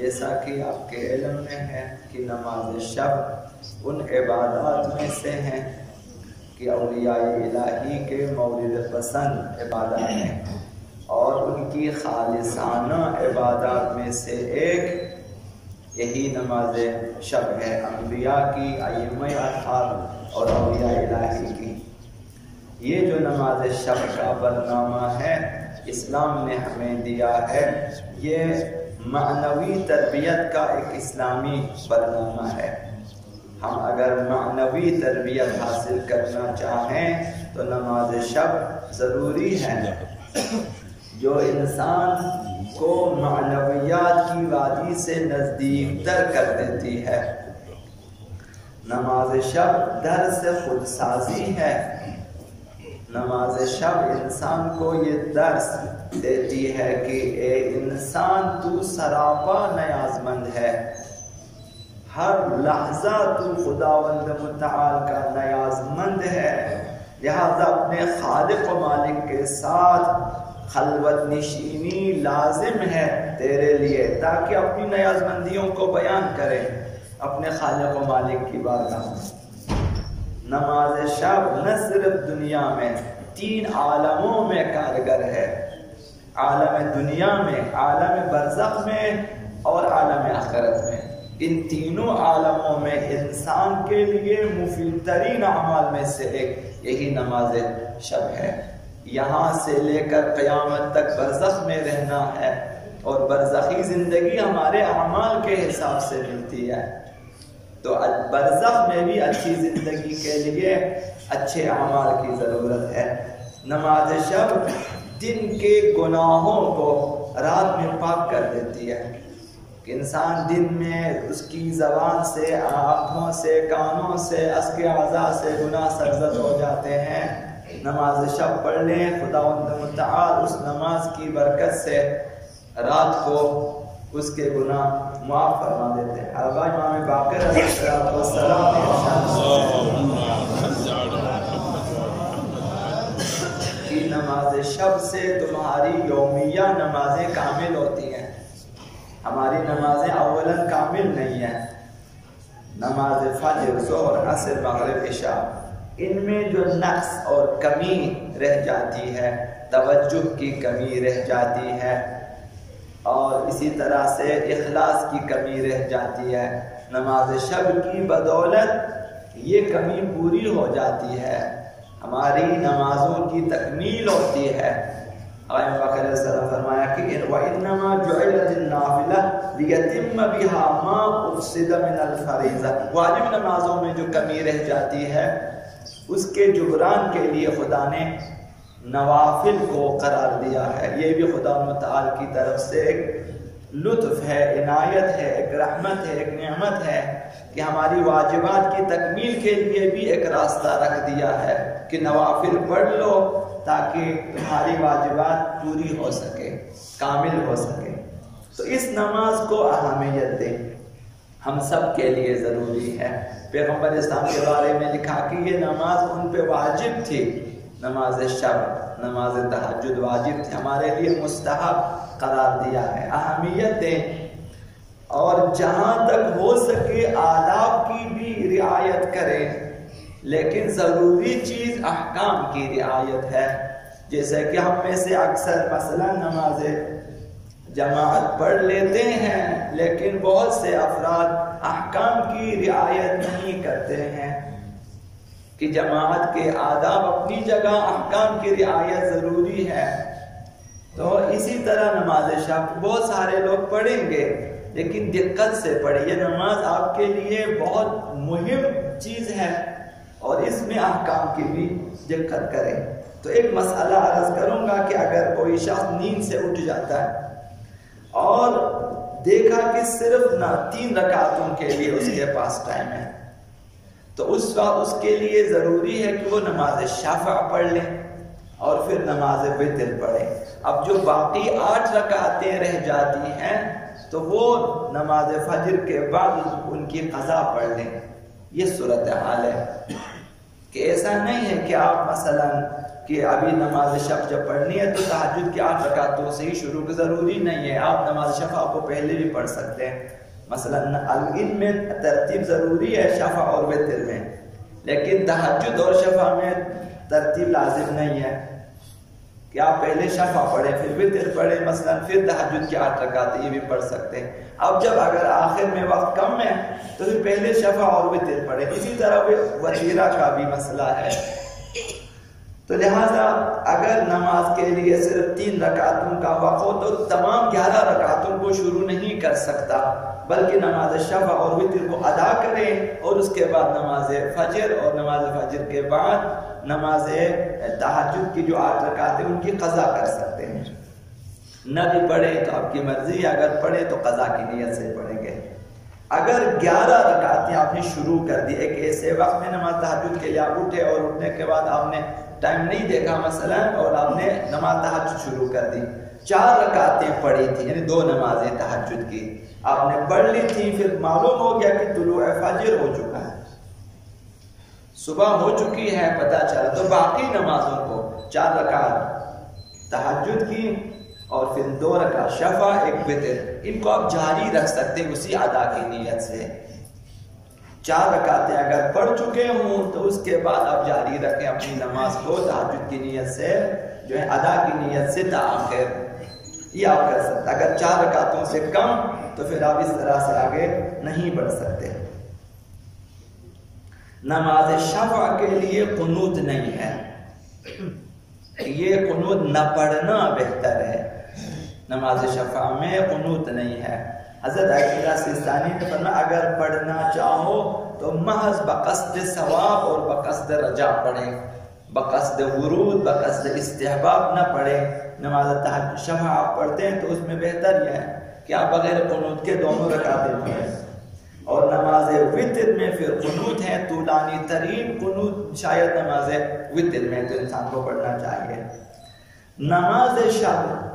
جیسا کہ آپ کے علم میں ہے کہ نماز شب ان عبادات میں سے ہیں کہ اولیاء الہی کے مولد پسند عبادات ہیں، اور ان کی خالصانہ عبادات میں سے ایک یہی نماز شب ہے، انبیاء کی، ائمہ اطہار اور اولیاء الہی کی۔ یہ جو نماز شب کا برنامہ ہے اسلام نے ہمیں دیا ہے، یہ معنوی تربیت کا ایک اسلامی برنامہ ہے۔ ہم اگر معنوی تربیت حاصل کرنا چاہیں تو نماز شب ضروری ہے، جو انسان کو معنویات کی وادی سے نزدیک تر کر دیتی ہے۔ نماز شب درس خود سازی ہے۔ نماز شب انسان کو یہ درس دیتی ہے کہ اے انسان تو سراپا نیاز مند ہے، ہر لحظہ تو خداوند متعال کا نیاز مند ہے، لہذا اپنے خالق و مالک کے ساتھ خلوت نشینی لازم ہے تیرے لیے، تاکہ اپنی نیاز مندیوں کو بیان کرے اپنے خالق و مالک کی بارگاہ میں۔ نماز شب نہ صرف دنیا میں، 3 عالموں میں کارگر ہے، عالم دنیا میں، عالم برزخ میں اور عالم آخرت میں۔ ان تینوں عالموں میں انسان کے لیے مفید ترین اعمال میں سے ایک یہی نماز شب ہے۔ یہاں سے لے کر قیامت تک برزخ میں رہنا ہے، اور برزخی زندگی ہمارے اعمال کے حساب سے ملتی ہے، تو برزخ میں بھی اچھی زندگی کے لیے اچھے اعمال کی ضرورت ہے۔ نماز شب دن کے گناہوں کو رات میں پاک کر دیتی ہے، کہ انسان دن میں اس کی زبان سے، آنکھوں سے، کانوں سے، اس کے اعضاء سے گناہ سرزد ہو جاتے ہیں۔ نماز شب پڑھ لیں، خداوند متعال اس نماز کی برکت سے رات کو اس کے گناہ معاف فرما دیتے ہیں۔ ابا امام باقر علیہ السلام کی نماز شب سے تمہاری یومیہ نمازیں کامل ہوتی ہیں، ہماری نمازیں اولاً کامل نہیں ہیں۔ نماز فجر، ظہر، عصر، مغرب، عشاء، ان میں جو نقص اور کمی رہ جاتی ہے، توجہ کی کمی رہ جاتی ہے، اور اسی طرح سے اخلاص کی کمی رہ جاتی ہے، نماز شب کی بدولت یہ کمی پوری ہو جاتی ہے، ہماری نمازوں کی تکمیل ہوتی ہے۔ آئین باقر علیہ السلام فرمایا کہ وَإِنَّمَا جُعِلَتِ النَّافِلَةُ لِيَتِمَّ بِهَا مَا أُفْسِدَ مِنَ الْفَرِيضَةِ، واجب نمازوں میں جو کمی رہ جاتی ہے اس کے جبران کے لیے خدا نے نوافل کو قرار دیا ہے۔ یہ بھی خدا متعال کی طرف سے ایک لطف ہے، عنایت ہے، ایک رحمت ہے، ایک نعمت ہے کہ ہماری واجبات کی تکمیل کے لیے بھی ایک راستہ رکھ دیا ہے کہ نوافل پڑھ لو تاکہ تمہاری واجبات پوری ہو سکے، کامل ہو سکے۔ تو اس نماز کو اہمیت دیں، ہم سب کے لیے ضروری ہے۔ پیغمبر اسلام کے بارے میں لکھا کہ یہ نماز ان پہ واجب تھی، نماز شب، نماز تہجد واجب تھی، ہمارے لیے مستحب قرار دیا ہے۔ اہمیت دیں، اور جہاں تک ہو سکے آداب کی بھی رعایت کریں، لیکن ضروری چیز احکام کی رعایت ہے۔ جیسے کہ ہم میں سے اکثر مثلا نماز جماعت پڑھ لیتے ہیں، لیکن بہت سے افراد احکام کی رعایت نہیں کرتے ہیں، کہ جماعت کے آداب اپنی جگہ، احکام کی رعایت ضروری ہے۔ تو اسی طرح نماز شب بہت سارے لوگ پڑھیں گے، لیکن دقت سے پڑھیے، نماز آپ کے لیے بہت مہم چیز ہے، اور اس میں احکام کی بھی دقت کریں۔ تو ایک مسئلہ عرض کروں گا کہ اگر کوئی شخص نیند سے اٹھ جاتا ہے اور دیکھا کہ صرف 3 رکعتوں کے لیے اس کے پاس ٹائم ہے، تو اس وقت اس کے لیے ضروری ہے کہ وہ نماز شفع پڑھ لیں اور پھر نماز وتر پڑھیں۔ اب جو باقی 8 رکعتیں رہ جاتی ہیں تو وہ نماز فجر کے بعد ان کی قضا پڑھ لیں۔ یہ صورتحال ہے کہ ایسا نہیں ہے کہ آپ مثلا کہ ابھی نماز شب جب پڑھنی ہے تو تہجد کی 8 رکعتوں سے ہی شروع کی ضروری نہیں ہے، آپ نماز شفع کو پہلے بھی پڑھ سکتے ہیں۔ مثلا ان میں ترتیب ضروری ہے شفع اور وتر میں، لیکن تہجد اور شفع میں ترتیب لازم نہیں ہے کہ آپ پہلے شفع پڑھیں پھر وتر پڑھیں، مثلا پھر تہجد کی 8 رکعتیں یہ بھی پڑھ سکتے ہیں۔ اب جب اگر آخر میں وقت کم ہے تو پھر پہلے شفع اور وتر پڑھیں۔ اسی طرح وتیرہ کا بھی مسئلہ ہے، تو لہٰذا اگر نماز کے لیے صرف 3 رکعتوں کا وقت ہو تو تمام 11 رکعتوں کو شروع نہیں کر سکتا، بلکہ نماز شفع اور وتر کو ادا کریں اور اس کے بعد نماز فجر، اور نماز فجر کے بعد نماز تہجد کی جو 8 رکعتیں ان کی قضا کر سکتے ہیں۔ نہ بھی پڑھیں تو آپ کی مرضی، اگر پڑھیں تو قضا کی نیت سے پڑھیں گے۔ اگر 11 رکعتیں آپ نے شروع کر دی، ایک ایسے وقت میں نماز تہجد کے لیے آپ اٹھے اور اٹھنے کے بعد آپ نے ٹائم نہیں دیکھا مثلا اور آپ نے نماز تہجد شروع کر دی، 4 رکعتیں پڑھی تھی، یعنی 2 نمازیں تہجد کی آپ نے پڑھ لی تھی، پھر معلوم ہو گیا کہ طلوع فجر ہو چکا ہے، صبح ہو چکی ہے، پتہ چلا، تو باقی نمازوں کو 4 رکعت تہجد کی اور پھر 2 رکعت شفع، 1 وتر، ان کو آپ جاری رکھ سکتے ہیں اسی ادا کی نیت سے۔ 4 رکعتیں اگر پڑھ چکے ہوں تو اس کے بعد آپ جاری رکھیں اپنی نماز کو تہجد کی نیت سے، جو ہے ادا کی نیت سے تاخیر، یہ آپ کر سکتے۔ اگر 4 رکعتوں سے کم تو پھر آپ اس طرح سے آگے نہیں بڑھ سکتے۔ نماز شفع کے لیے قنوت نہیں ہے، یہ قنوت نہ پڑھنا بہتر ہے، نماز شفع میں قنوت نہیں ہے۔ حضرت آیت اللہ سیستانی نے فرمایا اگر پڑھنا چاہو تو محض بقصد ثواب اور بقصد رجا پڑھیں، بقصد ورود بقصد استحباب نہ پڑھیں۔ نماز تہجد شفع آپ پڑھتے ہیں تو اس میں بہتر یہ ہے کہ آپ بغیر قنوت کے 2 رکعتیں پڑھیں، اور نماز وتر میں پھر قنوت ہے، طولانی ترین قنوت شاید نماز وتر میں تو انسان کو پڑھنا چاہیے۔ نماز شب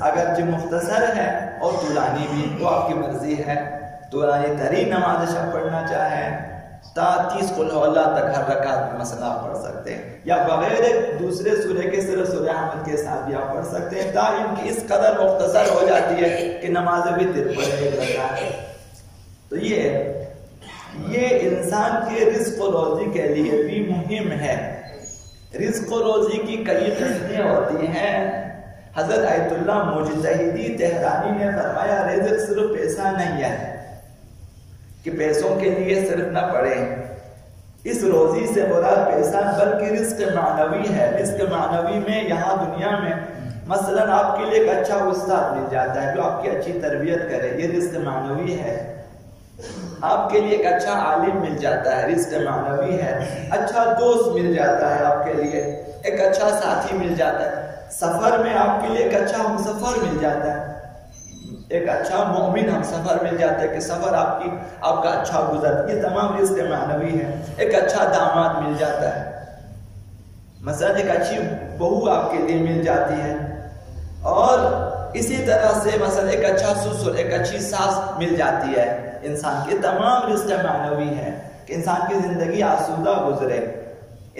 اگرچہ مختصر ہے اور طولانی بھی، وہ آپ کی مرضی ہے، طولانی ترین نماز شب پڑھنا چاہیں تا 30 قل ہو اللہ تک ہر رکعت میں مثلا پڑھ سکتے ہیں، یا بغیر دوسرے سورہ کے صرف سورہ حمد کے ساتھ بھی آپ پڑھ سکتے ہیں، تا ان کی اس قدر مختصر ہو جاتی ہے کہ نماز وتر پڑھے 1 رکعت۔ تو یہ انسان کے رزق و روزی کے لیے بھی مہم ہے۔ رزق و روزی کی کئی قسمیں ہوتی ہیں۔ حضرت آیت اللہ مجتہدی تہرانی نے فرمایا رزق صرف پیسہ نہیں ہے کہ پیسوں کے لیے صرف نہ پڑھیں، اس روزی سے مراد پیسہ بلکہ رزق معنوی ہے۔ رزق معنوی میں یہاں دنیا میں مثلا آپ کے لیے ایک اچھا استاد مل جاتا ہے جو آپ کی اچھی تربیت کرے، یہ رزق معنوی ہے۔ آپ کے لیے ایک اچھا عالم مل جاتا ہے، رزق معنوی ہے۔ اچھا دوست مل جاتا ہے آپ کے لیے، ایک اچھا ساتھی مل جاتا ہے۔ سفر میں آپ کے لیے ایک اچھا ہمسفر مل جاتا ہے، ایک اچھا مومن ہمسفر مل جاتا ہے کہ سفر آپ کا اچھا گزر، یہ تمام رزق معنوی ہے۔ ایک اچھا داماد مل جاتا ہے، مثلا ایک اچھی بہو آپ کے لیے مل جاتی ہے، اور اسی طرح سے مثلا ایک اچھا سسر، ایک اچھی ساس مل جاتی ہے انسان کے۔ تمام رزق معنوی ہے کہ انسان کی زندگی آسودہ گزرے،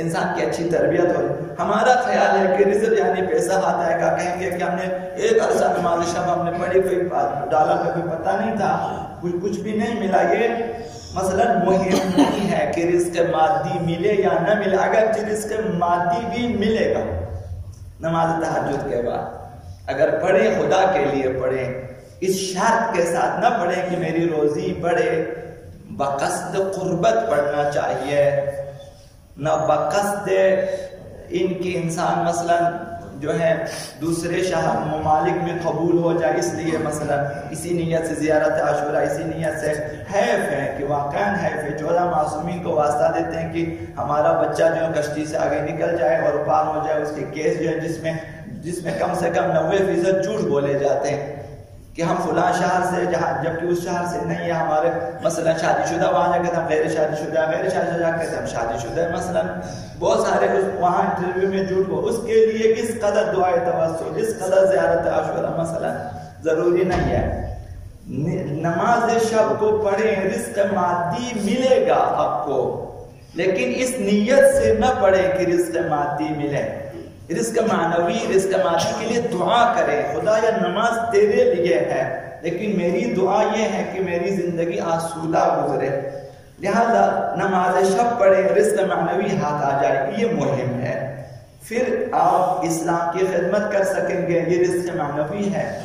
انسان کی اچھی تربیت ہو۔ ہمارا خیال ہے کہ رزق یعنی پیسہ آتا ہے، کا کہیں گے کہ ہم نے ایک عرصہ نماز شب ہم نے پڑھی، کوئی ڈالا کا کوئی پتہ نہیں تھا، کچھ بھی نہیں ملا۔ یہ مثلا مہم نہیں ہے کہ رزق مادی ملے یا نہ ملے، اگر رزق مادی بھی ملے گا نماز تہجد کے بعد اگر پڑھیں خدا کے لیے پڑھیں، اس شرط کے ساتھ نہ پڑھیں کہ میری روزی بڑھے، بقصد قربت پڑھنا چاہیے، نہ بقصد ان کی انسان مثلا جو ہے دوسرے شہر ممالک میں قبول ہو جائے، اس لیے مثلا اسی نیت سے زیارت عاشورہ، اسی نیت سے حیف ہے کہ واقعاً حیف ہے، 14 معصومین کو واسطہ دیتے ہیں کہ ہمارا بچہ جو ہے کشتی سے آگے نکل جائے اور پار ہو جائے، اس کے کیس جو ہے جس میں کم سے کم 90% جھوٹ بولے جاتے ہیں کہ ہم فلاں شہر سے، جبکہ اس شہر سے نہیں ہے، ہمارے مثلا شادی شدہ، وہاں جا کے ہم غیر شادی شدہ جا کے ہم شادی شدہ ہے، مثلا بہت سارے وہاں انٹرویو میں جھوٹ بول، اس کے لیے اس قدر دعائے توسل، اس قدر زیارت عاشورہ مثلا ضروری نہیں ہے۔ نماز شب کو پڑھیں، رزق مادی ملے گا آپ کو، لیکن اس نیت سے نہ پڑھیں کہ رزق مادی ملے، رزق معنوی رزق مادی کے لیے دعا کریں، خدا یہ نماز تیرے لیے ہے لیکن میری دعا یہ ہے کہ میری زندگی آسودہ گزرے، لہذا نماز شب پڑھے، رزق معنوی ہاتھ آ جائے، یہ مہم ہے۔ پھر آپ اسلام کی خدمت کر سکیں گے، یہ رزق معنوی ہے۔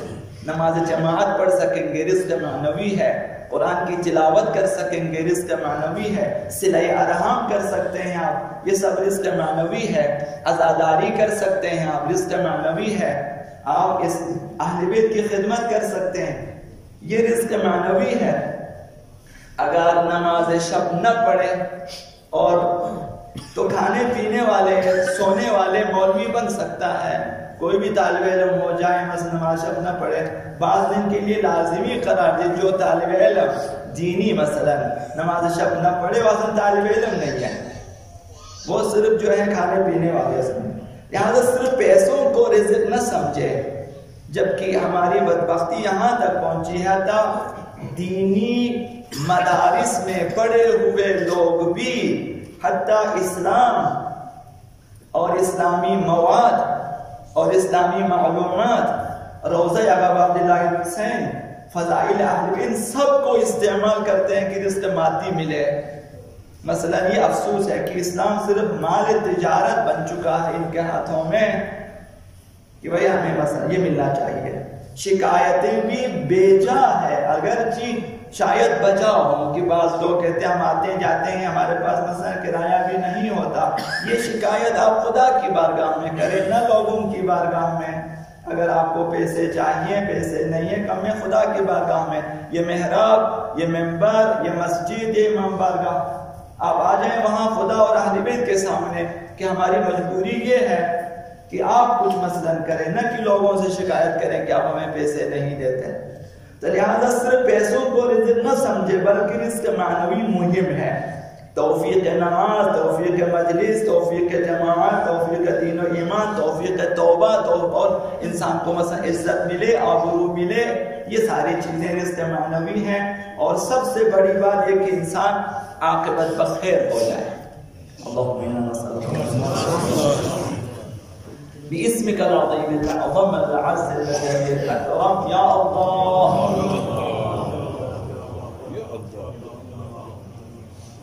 نماز جماعت پڑھ سکیں گے، رزق معنوی ہے۔ قرآن کی تلاوت کر سکیں گے، رزق معنوی ہے۔ صلہ ارحام کر سکتے ہیں آپ، یہ سب رزق معنوی ہے۔ عزاداری کر سکتے ہیں آپ، رزق معنوی ہے۔ آپ اس اہل بیت کی خدمت کر سکتے ہیں، یہ رزق معنوی ہے۔ اگر نماز شب نہ پڑھے اور تو کھانے پینے والے سونے والے مولوی بن سکتا ہے۔ کوئی بھی طالب علم ہو جائے مثلا نماز شب نہ پڑھے، بعض دن کے لیے لازمی قرار دے، جو طالب علم دینی مثلا نماز شب نہ پڑھے وہ اصلا طالب علم نہیں ہے، وہ صرف جو ہے کھانے پینے والے لہٰذا صرف پیسوں کو رزق نہ سمجھے، جبکہ ہماری بدبختی یہاں تک پہنچی ہے تا دینی مدارس میں پڑھے ہوئے لوگ بھی حتیٰ اسلام اور اسلامی مواد اور اسلامی معلومات، روضہ آقا عبداللہ حسین، فضائل اہل بیت، سب کو استعمال کرتے ہیں کہ رزق مادی ملے۔ مثلا یہ افسوس ہے کہ اسلام صرف مال تجارت بن چکا ہے ان کے ہاتھوں میں کہ بھئی ہمیں مثلا یہ ملنا چاہیے۔ شکایتیں بھی بیجا ہے، اگرچہ شاید بچا ہوں کہ بعض لوگ کہتے ہیں ہم آتے جاتے ہیں، ہمارے پاس مثلا کرایہ بھی نہیں ہوتا، یہ شکایت آپ خدا کی بارگاہ میں کریں، نہ لوگوں کی بارگاہ میں۔ اگر آپ کو پیسے چاہیے، پیسے نہیں ہے، کم ہے خدا کی بارگاہ میں۔ یہ محراب، یہ منبر، یہ مسجد، یہ امام بارگاہ، آپ آ جائیں وہاں خدا اور اہل بیت کے سامنے کہ ہماری مجبوری یہ ہے کہ آپ کچھ مثلا کریں، نہ کہ لوگوں سے شکایت کریں کہ آپ ہمیں پیسے نہیں دیتے۔ تو لہذا صرف پیسوں کو رزق نہ سمجھے بلکہ رزق معنوی مہم ہے۔ توفیق نماز، توفیق مجلس، توفیق جماعت، توفیق دین و ایمان، توفیق توبہ، اور انسان کو مثلا عزت ملے، آبرو ملے، یہ ساری چیزیں رزق معنوی ہیں۔ اور سب سے بڑی بات یہ کہ انسان عاقبت بخیر ہو جائے۔ اللہم نسألک باسمك العظيم الأعظم الأعز الذي الأكرم يا الله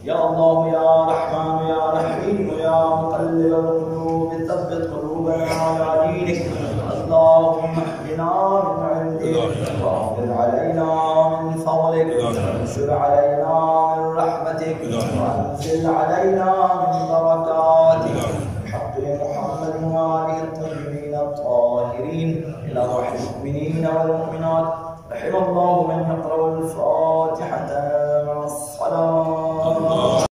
يا الله يا رحمن يا رحيم يا مقلب القلوب ثبت قلوبنا على دينك اللهم اهدنا من عندك واغفر علينا من فضلك وانشر علينا من رحمتك وانزل علينا من بركاتك بحق محمد وآله الطيبين الطاهرين إلى روح المؤمنين والمؤمنات رحم الله من يقرأ الفاتحة